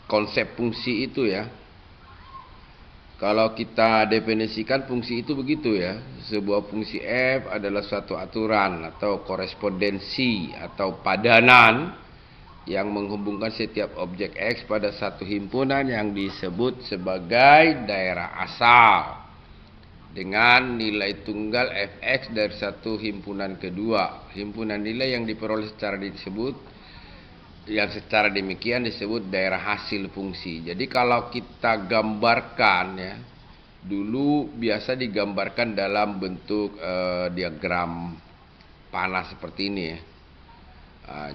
konsep fungsi itu ya. Kalau kita definisikan fungsi itu begitu ya. Sebuah fungsi f adalah suatu aturan atau korespondensi atau padanan yang menghubungkan setiap objek X pada satu himpunan yang disebut sebagai daerah asal dengan nilai tunggal fx dari satu himpunan kedua. Himpunan nilai yang diperoleh secara demikian disebut daerah hasil fungsi. Jadi kalau kita gambarkan ya, dulu biasa digambarkan dalam bentuk diagram panah seperti ini ya.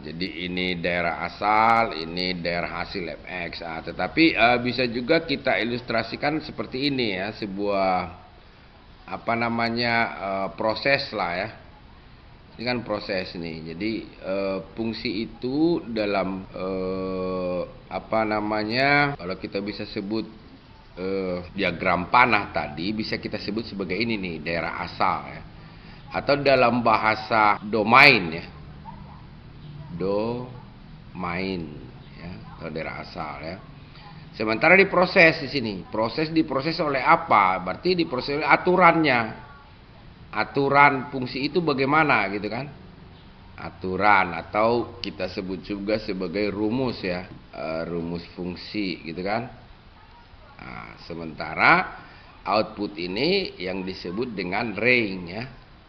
Jadi ini daerah asal, ini daerah hasil fx. Tetapi bisa juga kita ilustrasikan seperti ini ya, sebuah proses lah ya. Ini kan proses nih. Jadi fungsi itu dalam kalau kita bisa sebut diagram panah tadi bisa kita sebut sebagai ini nih, daerah asal ya. Atau dalam bahasa domain ya, domain ya, atau daerah asal ya. Sementara diproses di sini, diproses oleh apa? Berarti diproses oleh aturannya. Aturan fungsi itu bagaimana gitu kan? Aturan atau kita sebut juga sebagai rumus ya, rumus fungsi gitu kan? Sementara output ini yang disebut dengan range ya,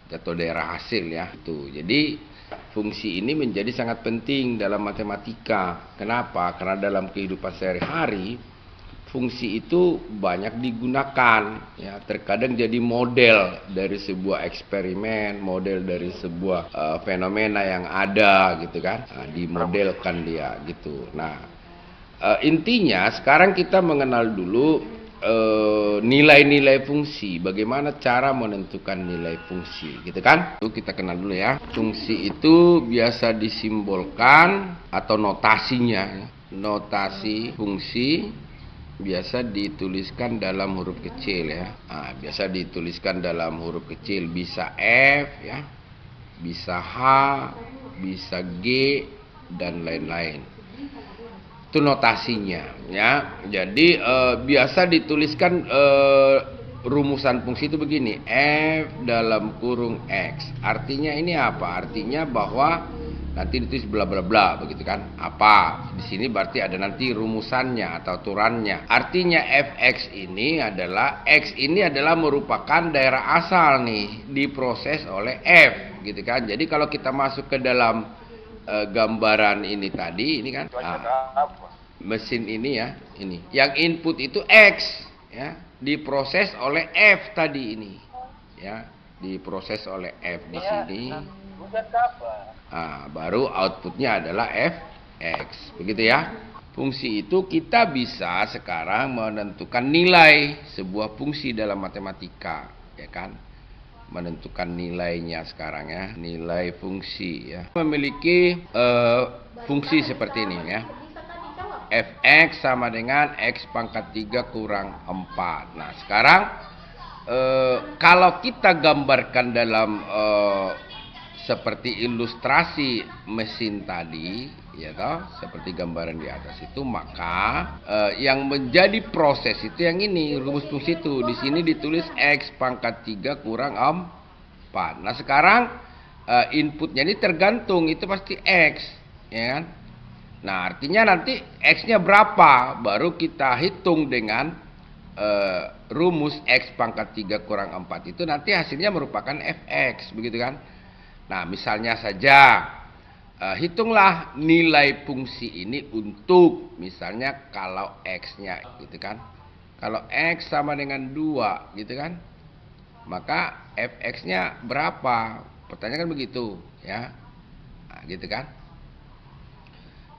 atau daerah hasil ya. Jadi fungsi ini menjadi sangat penting dalam matematika. Kenapa? Karena dalam kehidupan sehari-hari fungsi itu banyak digunakan ya, terkadang jadi model dari sebuah eksperimen, model dari sebuah fenomena yang ada gitu kan. Dimodelkan dia gitu. Nah, intinya sekarang kita mengenal dulu nilai-nilai fungsi, bagaimana cara menentukan nilai fungsi gitu kan. Kita kenal dulu ya. Fungsi itu biasa disimbolkan atau notasinya, notasi fungsi biasa dituliskan dalam huruf kecil ya. Biasa dituliskan dalam huruf kecil, bisa F ya, bisa H, bisa G dan lain-lain. Itu notasinya ya. Jadi biasa dituliskan rumusan fungsi itu begini, f dalam kurung x. Artinya ini apa? Artinya bahwa nanti ditulis bla bla bla begitu kan. Apa? Di sini berarti ada nanti rumusannya atau aturannya. Artinya fx ini adalah merupakan daerah asal nih, diproses oleh f gitu kan. Jadi kalau kita masuk ke dalam gambaran ini tadi, ini kan mesin ini ya, ini yang input itu X ya, diproses oleh F tadi ini ya, diproses oleh F di sini. Baru outputnya adalah Fx begitu ya. Fungsi itu kita bisa sekarang menentukan nilai sebuah fungsi dalam matematika ya kan, menentukan nilainya sekarang ya, nilai fungsi ya. Memiliki fungsi seperti ini ya. Fx sama dengan x pangkat 3 kurang 4. Nah sekarang kalau kita gambarkan dalam seperti ilustrasi mesin tadi ya toh, seperti gambaran di atas itu, maka yang menjadi proses itu yang ini, rumus fungsi itu. Di sini ditulis x pangkat 3 kurang 4. Nah sekarang inputnya ini tergantung, itu pasti x ya kan. Nah artinya nanti x-nya berapa baru kita hitung dengan rumus x pangkat 3 kurang 4 itu nanti hasilnya merupakan fx begitu kan. Nah misalnya saja hitunglah nilai fungsi ini untuk misalnya kalau x-nya gitu kan. Kalau x sama dengan 2 gitu kan, maka fx-nya berapa? Pertanyaan kan begitu ya. Nah, gitu kan.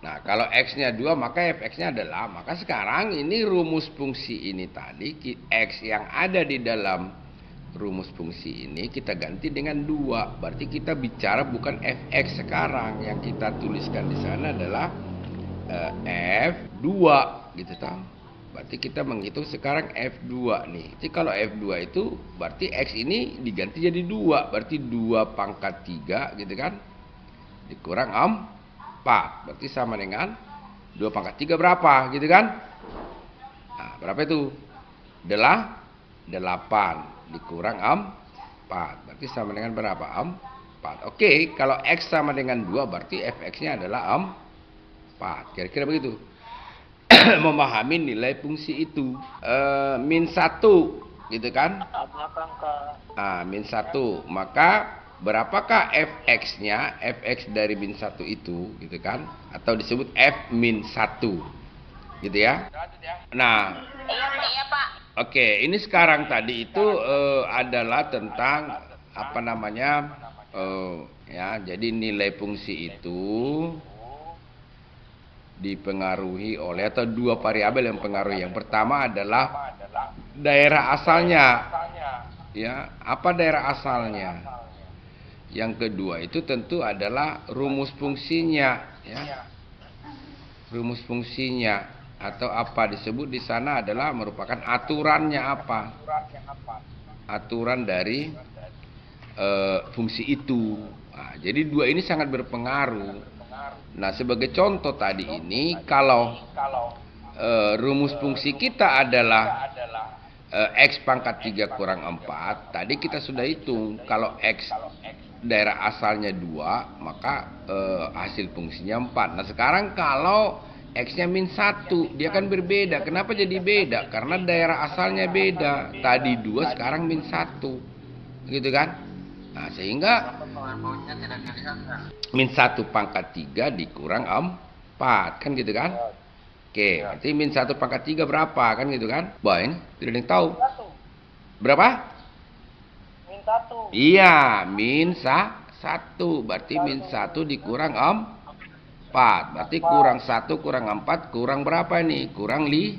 Nah kalau x-nya 2 maka fx-nya adalah, maka sekarang ini rumus fungsi ini tadi, x yang ada di dalam rumus fungsi ini kita ganti dengan 2. Berarti kita bicara bukan fx sekarang, yang kita tuliskan di sana adalah f2 gitu toh. Berarti kita menghitung sekarang f2 nih. Jadi kalau f2 itu berarti x ini diganti jadi 2, berarti 2 pangkat 3 gitu kan, dikurang 4, berarti sama dengan 2 pangkat 3 berapa? Gitu kan? Nah, berapa itu? 8 dikurang 4. Berarti sama dengan berapa? 4. Oke, kalau X sama dengan 2 berarti fx-nya adalah 4. Kira-kira begitu. Memahami nilai fungsi itu. Min 1 gitu kan? Min 1. Maka berapakah fx-nya? Fx dari min 1 itu gitu kan? Atau disebut f min 1 gitu ya. Nah, iya Pak. Oke, ini sekarang tadi itu adalah tentang apa namanya ya. Jadi nilai fungsi itu dipengaruhi oleh atau dua variabel yang pengaruhi. Yang pertama adalah daerah asalnya. Ya, apa daerah asalnya? Yang kedua itu tentu adalah rumus fungsinya, ya. Rumus fungsinya atau apa disebut di sana adalah merupakan aturannya apa? Aturan dari fungsi itu. Nah, jadi dua ini sangat berpengaruh. Nah, sebagai contoh tadi ini kalau rumus fungsi kita adalah X pangkat 3 kurang 4. Tadi kita sudah hitung kalau X daerah asalnya 2, maka hasil fungsinya 4. Nah, sekarang kalau X-nya min 1, dia kan berbeda. Kenapa jadi beda? Karena daerah asalnya beda. Tadi 2, sekarang min 1. Gitu kan? Nah, sehingga min 1 pangkat 3 dikurang 4. Kan gitu kan? Oke, berarti min 1 pangkat 3 berapa? Kan gitu kan? Wah, ini tidak ada yang tahu. Berapa? Min 1. Iya, min 1. Berarti min 1 dikurang 4. Berarti kurang 1 kurang 4 kurang berapa nih? Kurang 5.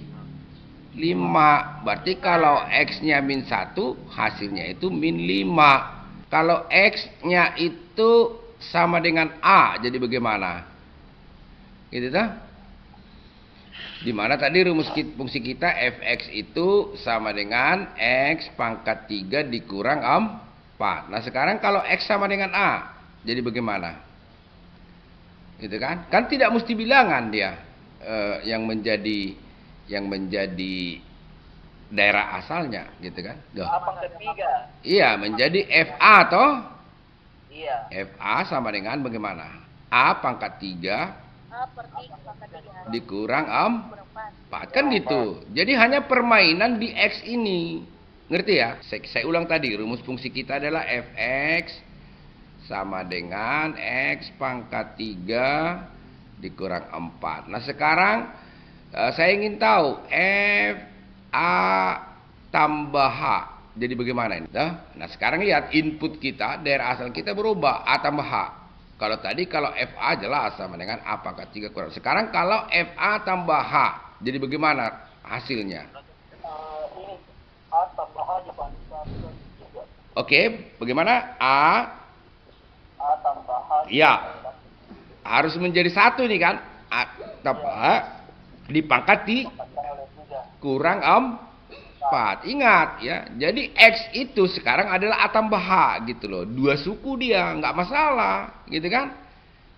Berarti kalau X-nya min 1, hasilnya itu min 5. Kalau X-nya itu sama dengan A, jadi bagaimana? Gitu tak? Dimana tadi rumus fungsi kita fx itu sama dengan X pangkat 3 dikurang 4. Nah, sekarang kalau X sama dengan A, jadi bagaimana? Gitu kan? Kan tidak mesti bilangan dia yang menjadi daerah asalnya, gitu kan? A pangkat 3. Iya, menjadi FA toh? Iya. FA sama dengan bagaimana? A pangkat 3 dikurang 4. Kan gitu. Jadi hanya permainan di X ini. Ngerti ya? Saya ulang tadi, rumus fungsi kita adalah fx sama dengan X pangkat 3 dikurang 4. Nah, sekarang saya ingin tahu F A tambah H. Jadi bagaimana ini? Nah, sekarang lihat input kita, daerah asal kita berubah, A tambah H. Kalau tadi kalau FA jelas sama dengan A pangkat 3 kurang. Sekarang kalau FA tambah H, jadi bagaimana hasilnya? Ini A tambah H dibandingkan 3. Oke, bagaimana? A tambah H. Iya. Harus menjadi 1 nih kan? A tambah H dipangkat kurang 4. Ingat ya. Jadi X itu sekarang adalah A tambah H gitu loh. Dua suku dia, nggak masalah, gitu kan?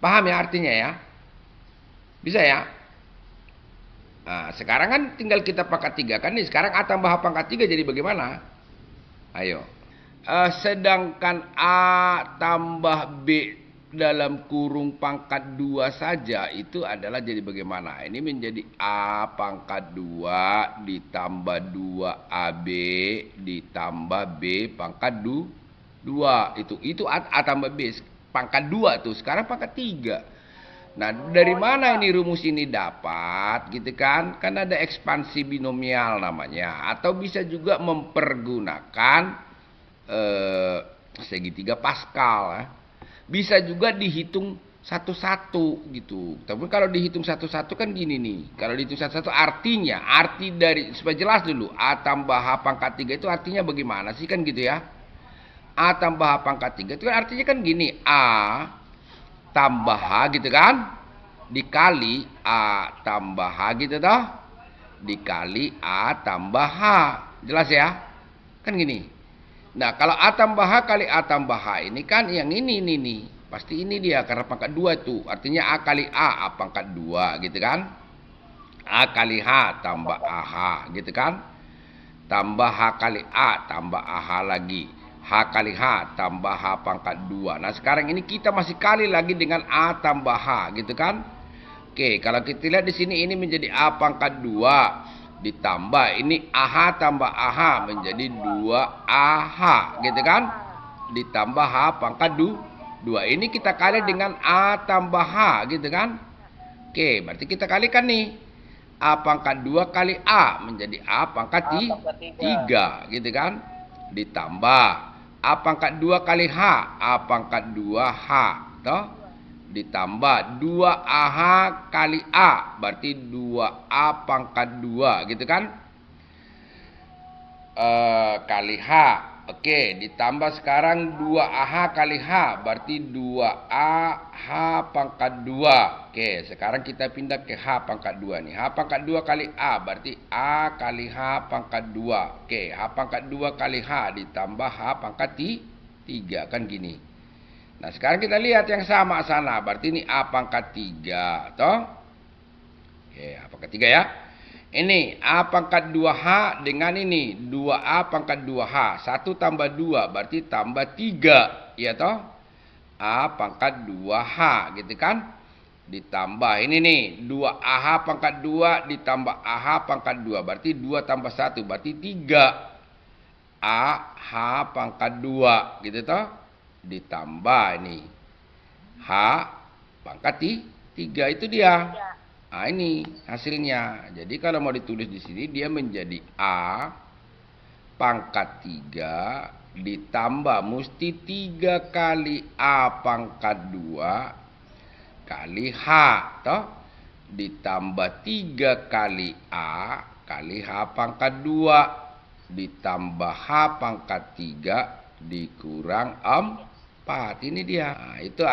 Paham ya artinya ya? Bisa ya? Nah, sekarang kan tinggal kita pangkat 3 kan nih. Sekarang A tambah H pangkat 3 jadi bagaimana? Ayo. Sedangkan A tambah B dalam kurung pangkat 2 saja itu adalah jadi bagaimana? Ini menjadi A pangkat 2 ditambah 2AB ditambah B pangkat 2. Itu A tambah B pangkat 2 tuh. Sekarang pangkat 3. Nah, dari mana ini rumus ini dapat? Gitu kan? Kan ada ekspansi binomial namanya. Atau bisa juga mempergunakan segitiga Pascal ya. Bisa juga dihitung satu-satu gitu. Tapi kalau dihitung satu-satu kan gini nih. Kalau dihitung satu-satu artinya, arti dari, supaya jelas dulu, A tambah H pangkat 3 itu artinya bagaimana sih kan gitu ya. A tambah H pangkat 3 itu kan artinya kan gini. A tambah H gitu kan. Dikali A tambah H gitu toh. Dikali A tambah H. Jelas ya? Kan gini. Nah, kalau A tambah H kali A tambah H ini kan yang ini nih. Pasti ini dia karena pangkat 2 tuh. Artinya A kali A pangkat 2 gitu kan. A kali H tambah AH, gitu kan? Tambah H kali A tambah AH lagi. H kali H tambah H pangkat 2. Nah, sekarang ini kita masih kali lagi dengan A tambah H, gitu kan? Oke, kalau kita lihat di sini ini menjadi A pangkat 2 ditambah ini AH tambah AH menjadi 2AH, gitu kan? Ditambah H pangkat 2. Ini kita kali dengan A tambah H, gitu kan? Oke, berarti kita kalikan nih. A pangkat 2 kali A menjadi A pangkat 3, gitu kan? Ditambah A pangkat 2 kali H, A pangkat 2H, toh? Ditambah 2AH kali A, berarti 2A pangkat 2, gitu kan? Kali H. Oke, ditambah sekarang 2AH kali H, berarti 2AH pangkat 2. Oke, sekarang kita pindah ke H pangkat 2 nih. H pangkat 2 kali A, berarti A kali H pangkat 2. Oke, H pangkat 2 kali H ditambah H pangkat 3, kan gini. Nah, sekarang kita lihat yang sama sana, berarti ini A pangkat 3, toh? Oke, A pangkat 3 ya. Ini A pangkat 2H dengan ini 2A pangkat 2H. 1 tambah 2 berarti tambah 3. Ya toh? A pangkat 2H, gitu kan? Ditambah ini nih 2AH pangkat 2 ditambah AH pangkat 2. Berarti 2 tambah 1 berarti 3. AH pangkat 2, gitu toh? Ditambah ini H pangkat 3, itu dia. Nah, ini hasilnya. Jadi kalau mau ditulis di sini dia menjadi A pangkat 3 ditambah mesti 3 kali A pangkat 2 kali H, toh? Ditambah 3 kali A kali H pangkat 2 ditambah H pangkat 3 dikurang 4. Ini dia. Nah, itu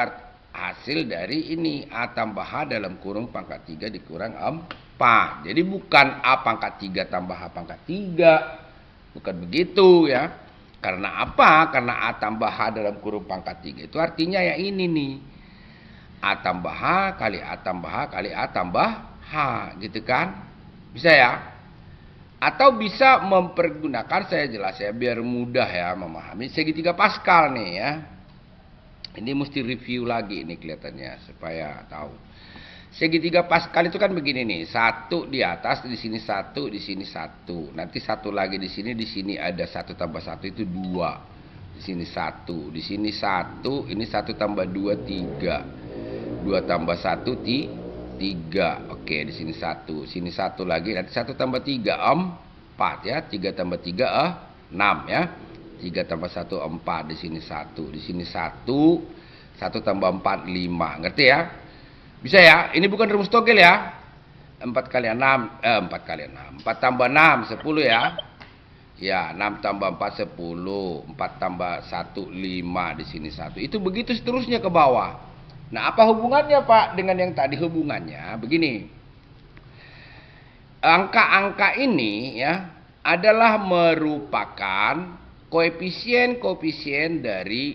hasil dari ini A tambah H dalam kurung pangkat 3 dikurang 4. Jadi bukan A pangkat 3 tambah H pangkat 3. Bukan begitu ya. Karena apa? Karena A tambah H dalam kurung pangkat 3 itu artinya yang ini nih. A tambah H kali A tambah H kali A tambah H, gitu kan? Bisa ya? Atau bisa mempergunakan, saya jelas ya biar mudah ya memahami, segitiga Pascal nih ya. Ini mesti review lagi ini kelihatannya supaya tahu. Segitiga Pascal itu kan begini nih, 1 di atas, di sini 1, di sini 1. Nanti 1 lagi di sini ada 1 tambah 1 itu 2. Di sini 1, di sini 1, ini 1 tambah 2 3. 2 tambah 1 3. Oke, di sini 1, sini 1 lagi, nanti 1 tambah 3 4 ya. 3 tambah 3 6 ya. 3 tambah 1 4, di sini 1, di sini 1, 1 tambah 4 5. Ngerti ya? Bisa ya? Ini bukan rumus togel ya. 4 kali 6 4 kali 6. 4 tambah 6 10 ya. Ya, 6 tambah 4 10, 4 tambah 1 5, di sini 1. Itu begitu seterusnya ke bawah. Nah, apa hubungannya Pak dengan yang tadi? Hubungannya begini. Angka-angka ini ya adalah merupakan koefisien-koefisien dari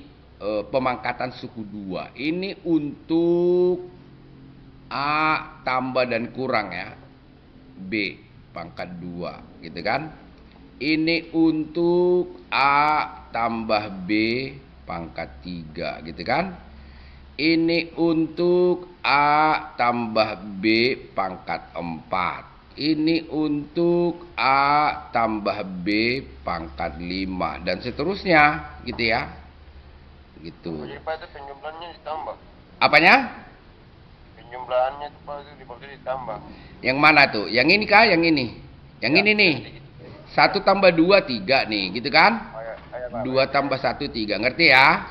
pemangkatan suku 2. Ini untuk A tambah dan kurang ya. B pangkat 2, gitu kan? Ini untuk A tambah B pangkat 3, gitu kan? Ini untuk A tambah B pangkat 4. Ini untuk A tambah B pangkat 5 dan seterusnya, gitu ya. Gitu. Jadi Pak itu penjumlahannya ditambah. Apanya? Penjumlahannya itu Pak itu dimaksud ditambah. Yang mana tuh? Yang ini kah? Yang ini? Yang Ya, ini nih. 1 tambah 2 3 nih, gitu kan? Pak. 2 tambah 1 3, ngerti ya?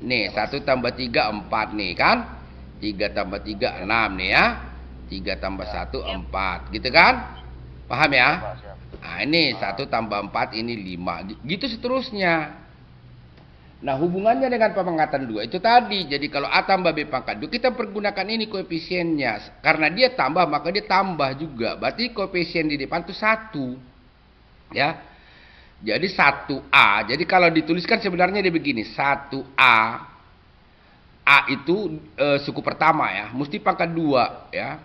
Nih, 1 tambah 3 4 nih kan? 3 tambah 3 6 nih ya. 3 tambah 1 4, gitu kan? Paham ya? Nah, ini 1 tambah 4 ini 5. Gitu seterusnya. Nah, hubungannya dengan pemangkatan 2 itu tadi. Jadi kalau A tambah B pangkat 2, kita pergunakan ini koefisiennya. Karena dia tambah, maka dia tambah juga. Berarti koefisien di depan itu 1. Ya. Jadi 1A. Jadi kalau dituliskan sebenarnya dia begini. 1A. A itu suku pertama ya. Mesti pangkat 2 ya.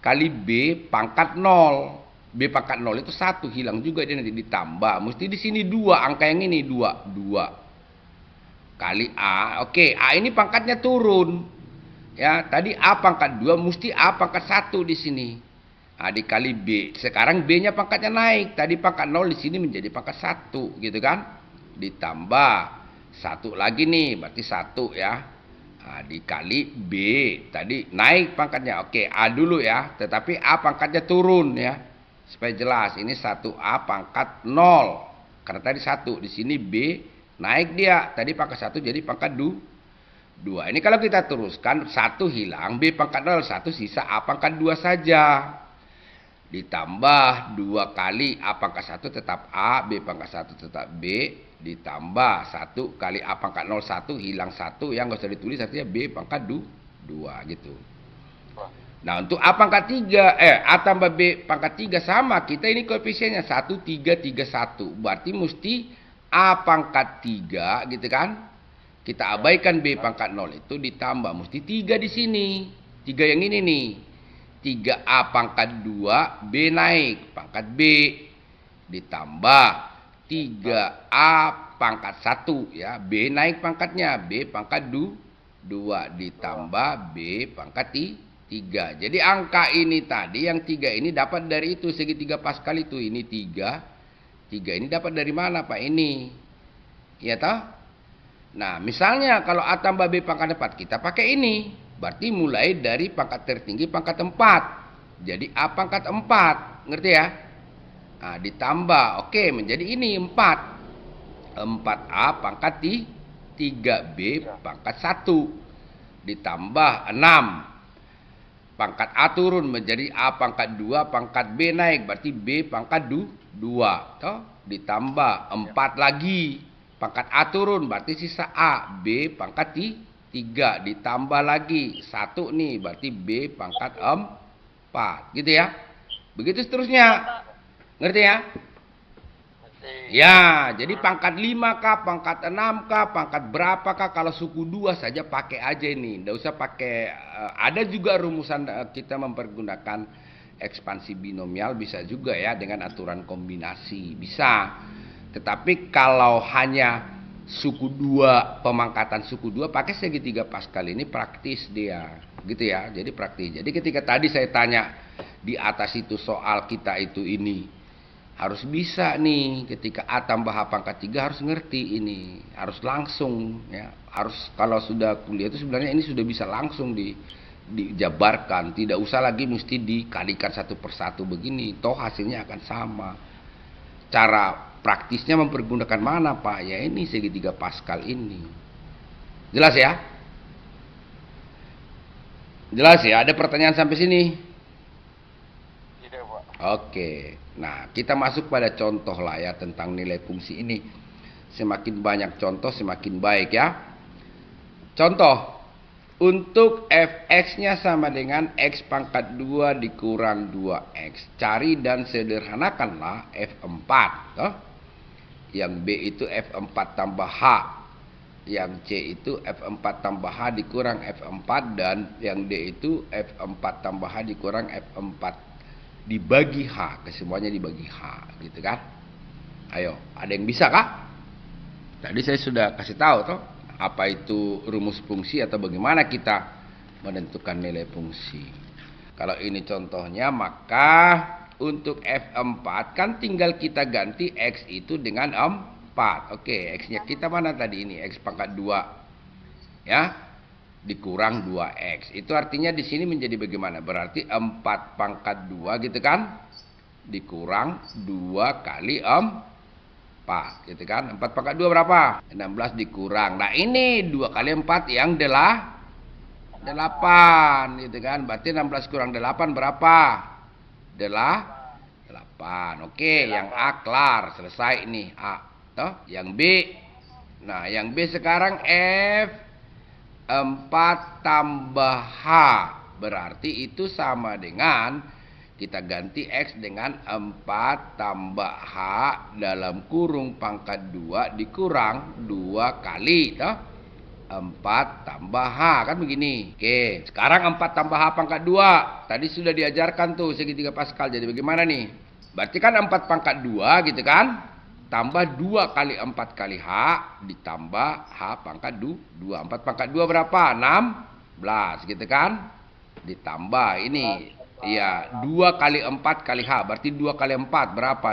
kali B pangkat 0. B pangkat 0 itu 1, hilang juga dia nanti ditambah. Mesti di sini 2, angka yang ini 2. 2 kali A. Oke, A ini pangkatnya turun. Ya, tadi A pangkat 2, mesti A pangkat 1 di sini. A dikali B. Sekarang B-nya pangkatnya naik. Tadi pangkat 0 di sini menjadi pangkat 1, gitu kan? Ditambah 1 lagi nih, berarti 1 ya. Nah, dikali B, tadi naik pangkatnya. Oke, A dulu ya, tetapi A pangkatnya turun ya. Supaya jelas, ini 1A pangkat 0. Karena tadi 1, di sini B naik dia. Tadi pangkat 1 jadi pangkat 2. Ini kalau kita teruskan, 1 hilang, B pangkat 0, 1 sisa A pangkat 2 saja. Ditambah 2 kali A pangkat 1 tetap A, B pangkat 1 tetap B, ditambah 1 kali A pangkat 0, 1 hilang 1, yang nggak usah ditulis artinya B pangkat 2 gitu. Nah, untuk A pangkat 3, A tambah B pangkat 3 sama, kita ini koefisiennya 1, 3, 3, 1. Berarti mesti A pangkat 3 gitu kan. Kita abaikan B pangkat 0 itu ditambah, mesti 3 di sini. 3 yang ini nih. 3A pangkat 2, B naik, pangkat B. Ditambah 3A pangkat 1, ya. B naik pangkatnya, B pangkat 2. Ditambah B pangkat 3. Jadi angka ini tadi, yang 3 ini dapat dari itu, segitiga Pascal itu. Ini 3. 3 ini dapat dari mana Pak ini? Ya toh? Nah, misalnya kalau A tambah B pangkat 4, kita pakai ini. Berarti mulai dari pangkat tertinggi pangkat 4. Jadi A pangkat 4. Ngerti ya? Nah, ditambah. Oke, menjadi ini 4. 4A pangkat 3B pangkat 1. Ditambah 6. Pangkat A turun menjadi A pangkat 2, pangkat B naik. Berarti B pangkat 2. Toh? Ditambah 4 lagi. Pangkat A turun, berarti sisa A. B pangkat 3. Ditambah lagi 1 nih, berarti B pangkat 4. Gitu ya. Begitu seterusnya. Ngerti ya? Ya, jadi pangkat 5K, pangkat 6K, pangkat berapakah, kalau suku 2 saja pakai aja ini. Nggak usah pakai, ada juga rumusan kita mempergunakan ekspansi binomial, bisa juga ya dengan aturan kombinasi, bisa. Tetapi kalau hanya suku 2, pemangkatan suku 2 pakai segitiga Pascal ini praktis dia. Gitu ya, jadi praktis. Jadi ketika tadi saya tanya di atas itu soal kita itu ini, harus bisa nih, ketika A tambah H pangkat 3 harus ngerti ini. Harus langsung ya. Harus, kalau sudah kuliah itu sebenarnya ini sudah bisa langsung dijabarkan. Tidak usah lagi mesti dikalikan satu persatu begini. Toh hasilnya akan sama. Cara praktisnya mempergunakan mana Pak? Ya ini segitiga Pascal ini. Jelas ya? Jelas ya? Ada pertanyaan sampai sini? Tidak, Pak. Oke. Nah, kita masuk pada contoh lah ya tentang nilai fungsi ini. Semakin banyak contoh semakin baik ya. Contoh, untuk fx-nya sama dengan x pangkat 2 dikurang 2x. Cari dan sederhanakanlah f4. Toh? Yang B itu f4 tambah h. Yang C itu f4 tambah h dikurang f4. Dan yang D itu f4 tambah h dikurang f4 dibagi H, kesemuanya dibagi H, gitu kan? Ayo, ada yang bisa kah? Tadi saya sudah kasih tahu toh, apa itu rumus fungsi atau bagaimana kita menentukan nilai fungsi. Kalau ini contohnya, maka untuk F4 kan tinggal kita ganti X itu dengan 4. Oke, X-nya kita mana tadi ini? X pangkat 2. Ya. Dikurang 2x. Itu artinya di sini menjadi bagaimana? Berarti 4 pangkat 2 gitu kan? Dikurang 2 kali 4 gitu kan? 4 pangkat 2 berapa? 16 dikurang. Nah, ini 2 kali 4 yang 8 gitu kan? Berarti 16 kurang 8 berapa? 8. Oke, yang A kelar, selesai nih A. Toh, yang B. Nah, yang B sekarang F 4 tambah H, berarti itu sama dengan kita ganti X dengan 4 tambah H dalam kurung pangkat 2 dikurang 2 kali toh? 4 tambah H, kan begini. Oke, sekarang 4 tambah H pangkat 2. Tadi sudah diajarkan tuh segitiga Pascal. Jadi bagaimana nih? Berarti kan 4 pangkat 2 gitu kan? Tambah 2 kali 4 kali H ditambah H pangkat 2. 4 pangkat 2 berapa? 16 gitu kan? Ditambah ini. Iya, 2 kali 4 kali H. Berarti 2 kali 4 berapa?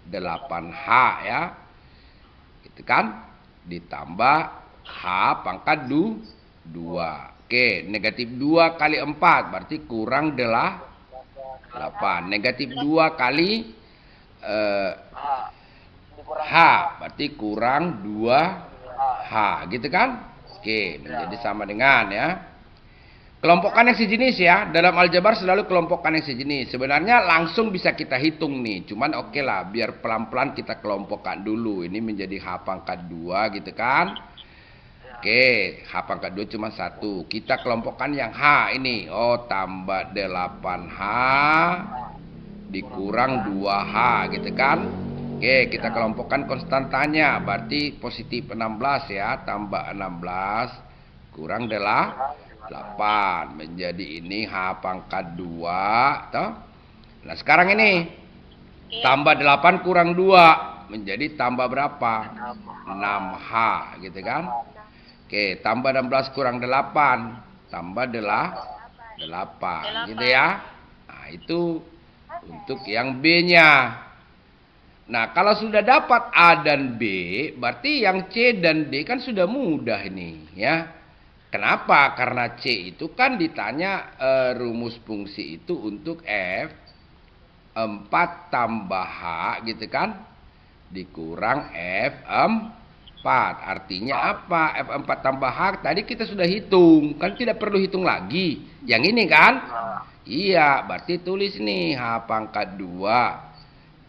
8H ya. Gitu kan? Ditambah H pangkat 2. Oke, negatif 2 kali 4 berarti kurang 8. Negatif 2 kali H berarti kurang 2H. Gitu kan? Oke, menjadi sama dengan ya. Kelompokan yang sejenis ya. Dalam aljabar selalu kelompokan yang sejenis. Sebenarnya langsung bisa kita hitung nih. Cuman oke lah, biar pelan-pelan kita kelompokkan dulu. Ini menjadi H pangkat 2 gitu kan. Oke, H pangkat 2 cuma 1. Kita kelompokkan yang H ini. Oh, tambah 8H dikurang 2H gitu kan. Oke, kita kelompokkan konstantanya. Berarti positif 16 ya. Tambah 16 kurang 8. Menjadi ini H pangkat 2. Toh? Nah, sekarang ini. Tambah 8 kurang 2. Menjadi tambah berapa? 6H gitu kan. Oke, tambah 16 kurang 8. Tambah 8 gitu ya. Nah, itu untuk yang B-nya. Nah, kalau sudah dapat A dan B, berarti yang C dan D kan sudah mudah ini ya. Kenapa? Karena C itu kan ditanya rumus fungsi itu untuk F4 tambah H gitu kan. Dikurang F4. Artinya apa? F4 tambah H tadi kita sudah hitung. Kan tidak perlu hitung lagi. Yang ini kan? Iya, berarti tulis nih H pangkat 2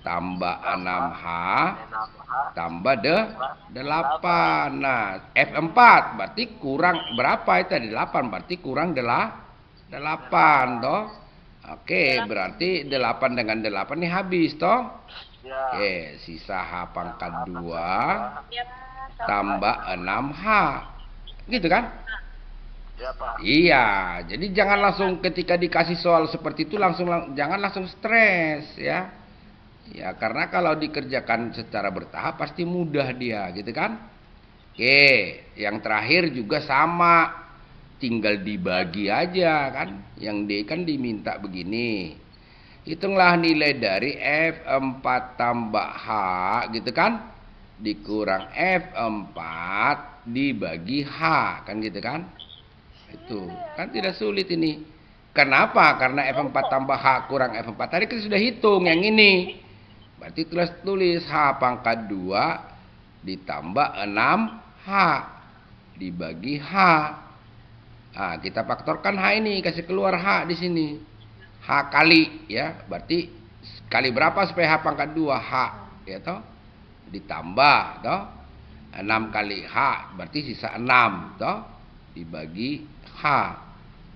tambah 6H tambah 8. Nah, F4 berarti kurang berapa itu tadi? 8 berarti kurang 8 toh. Oke, berarti 8 dengan 8 ini habis toh. Oke, sisa H pangkat 2 tambah 6H. Gitu kan? Iya, jadi jangan langsung ketika dikasih soal seperti itu jangan langsung stres ya. Ya, karena kalau dikerjakan secara bertahap pasti mudah dia, gitu kan? Oke, yang terakhir juga sama. Tinggal dibagi aja kan. Yang D kan diminta begini. Hitunglah nilai dari F4 tambah H, gitu kan? Dikurang F4 dibagi H, kan gitu kan? Itu kan tidak sulit ini. Kenapa? Karena F4 tambah H kurang F4 tadi kita sudah hitung yang ini. Berarti tulis H pangkat 2 ditambah 6H dibagi H. Nah, kita faktorkan H ini, kasih keluar H di sini. H kali ya, berarti kali berapa supaya H pangkat 2? H ya toh. Ditambah toh 6 kali H berarti sisa 6 toh dibagi H.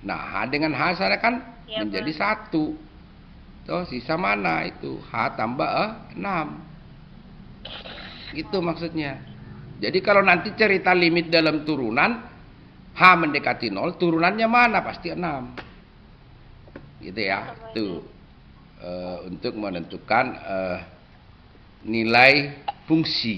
Nah, H dengan H saya kan menjadi 1. Toh sisa mana itu? H tambah 6. Itu maksudnya. Jadi kalau nanti cerita limit dalam turunan H mendekati 0, turunannya mana? Pasti 6. Gitu ya. Itu untuk menentukan nilai fungsi.